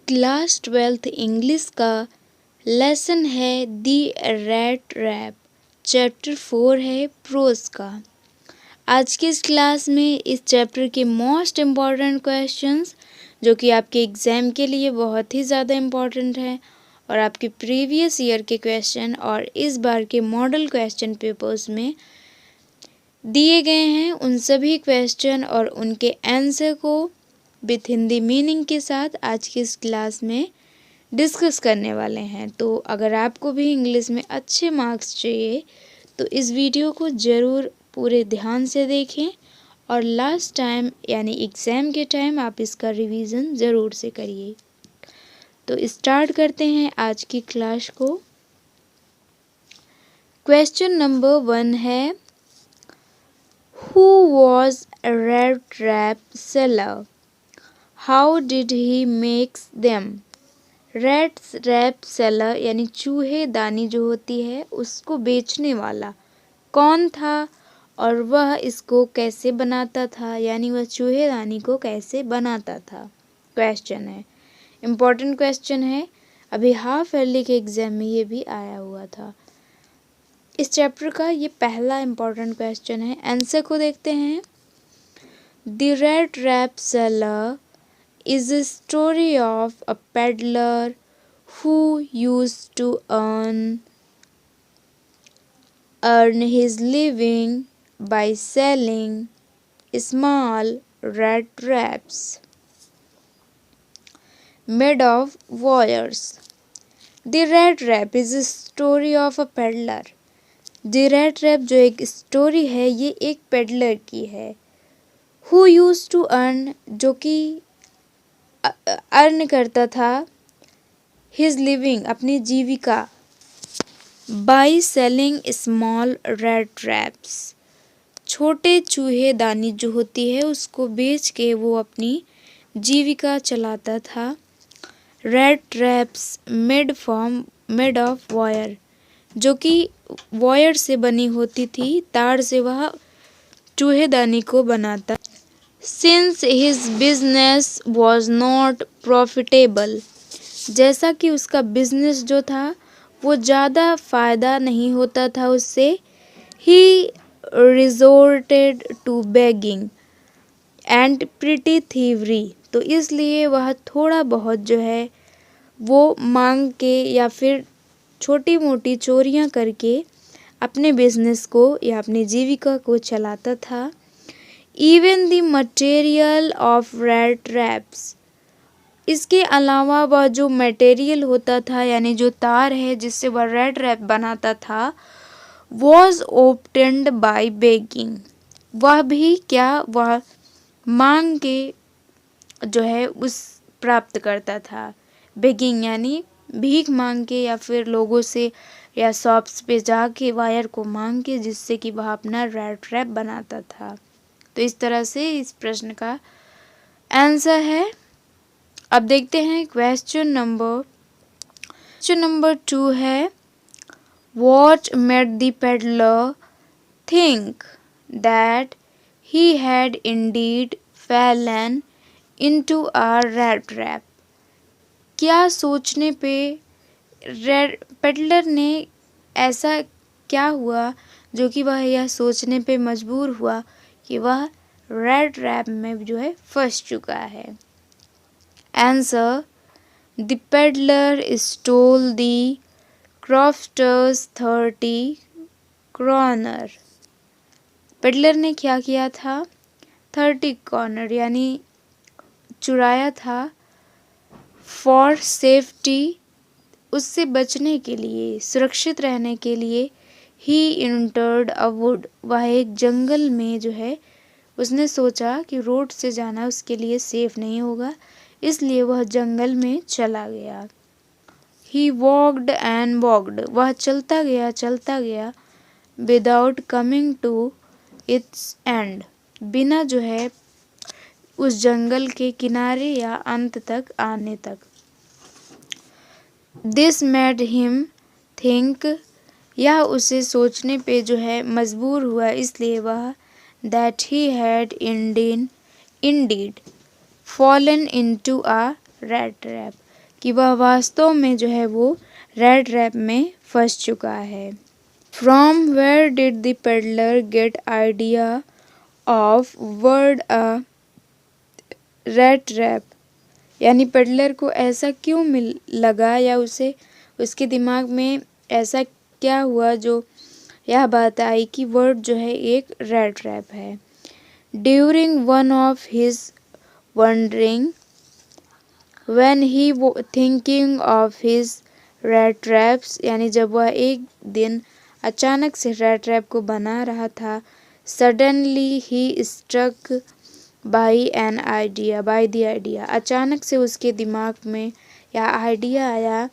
Class 12th English का lesson है दी rat rap. Chapter 4 है प्रोज का। आज की इस क्लास में इस चैप्टर के मोस्ट इम्पॉर्टेंट क्वेश्चंस जो कि आपके एग्ज़ाम के लिए बहुत ही ज़्यादा इम्पॉर्टेंट है और आपके प्रीवियस ईयर के क्वेश्चन और इस बार के मॉडल क्वेश्चन पेपर्स में दिए गए हैं, उन सभी क्वेश्चन और उनके आंसर को विथ हिंदी मीनिंग के साथ आज की इस क्लास में डिस्कस करने वाले हैं। तो अगर आपको भी इंग्लिश में अच्छे मार्क्स चाहिए तो इस वीडियो को ज़रूर पूरे ध्यान से देखें और लास्ट टाइम यानी एग्ज़ाम के टाइम आप इसका रिवीजन ज़रूर से करिए। तो स्टार्ट करते हैं आज की क्लास को। क्वेश्चन नंबर 1 है, who was a rat trap seller? How did he makes them? Rat trap seller यानी चूहेदानी जो होती है उसको बेचने वाला कौन था और वह इसको कैसे बनाता था, यानी वह चूहेदानी को कैसे बनाता था। क्वेश्चन है, इम्पोर्टेंट क्वेश्चन है, अभी हाफ ईयरली के एग्जाम में ये भी आया हुआ था। इस चैप्टर का ये पहला इम्पोर्टेंट क्वेश्चन है। आंसर को देखते हैं। The rat trap seller is a story of a peddler who used to earn his living by selling small red wraps made of wires. The red wrap is a story of a peddler. The red wrap जो एक story है ये एक peddler की है। Who used to earn जो कि earn करता था हिज लिविंग अपनी जीविका by selling small rat traps छोटे चूहेदानी जो होती है उसको बेच के वो अपनी जीविका चलाता था। Rat traps made of wire जो कि वायर से बनी होती थी, तार से वह चूहेदानी को बनाता। Since his business was not profitable, जैसा कि उसका बिजनेस जो था वो ज़्यादा फ़ायदा नहीं होता था उससे, he resorted to begging and petty thievery, तो इसलिए वह थोड़ा बहुत जो है वो मांग के या फिर छोटी मोटी चोरियां करके अपने बिजनेस को या अपनी जीविका को चलाता था। Even the material of red wraps, इसके अलावा वह जो मटेरियल होता था यानी जो तार है जिससे वह रेड रैप बनाता था, was obtained by begging, वह भी क्या वह मांग के जो है उस प्राप्त करता था। बेगिंग यानी भीख मांग के या फिर लोगों से या शॉप्स पे जाके वायर को मांग के जिससे कि वह अपना रेड रैप बनाता था। तो इस तरह से इस प्रश्न का आंसर है। अब देखते हैं क्वेश्चन नंबर 2 है, what made the peddler think that he had indeed fallen into a rat trap? क्या सोचने पे पेडलर ने ऐसा क्या हुआ जो कि वह यह सोचने पे मजबूर हुआ कि वह रेड रैप में जो है फंस चुका है। Answer, the peddler stole the crofter's 30 corner. Peddler ने क्या किया था? 30 कॉर्नर यानी चुराया था। फॉर सेफ्टी, उससे बचने के लिए, सुरक्षित रहने के लिए। ही इंटर्ड अ वुड, वह एक जंगल में जो है उसने सोचा कि रोड से जाना उसके लिए सेफ नहीं होगा, इसलिए वह जंगल में चला गया। ही वॉक्ड एंड वॉक्ड, वह चलता गया without coming to its end, बिना जो है उस जंगल के किनारे या अंत तक आने तक। दिस मेड हिम थिंक, यह उसे सोचने पे जो है मजबूर हुआ, इसलिए वह that he had indeed fallen into a rat trap, कि वह वास्तव में जो है वो रैट ट्रैप में फंस चुका है। From where did the peddler get idea of world a rat trap, यानी पेडलर को ऐसा क्यों मिल लगा या उसे उसके दिमाग में ऐसा क्या हुआ जो यह बात आई कि वर्ड जो है एक रैट ट्रैप है। During one of his wondering when he thinking of his rat traps, यानी जब वह एक दिन अचानक से रैट ट्रैप को बना रहा था, सडनली ही स्ट्रक बाय द आइडिया, अचानक से उसके दिमाग में यह आइडिया आया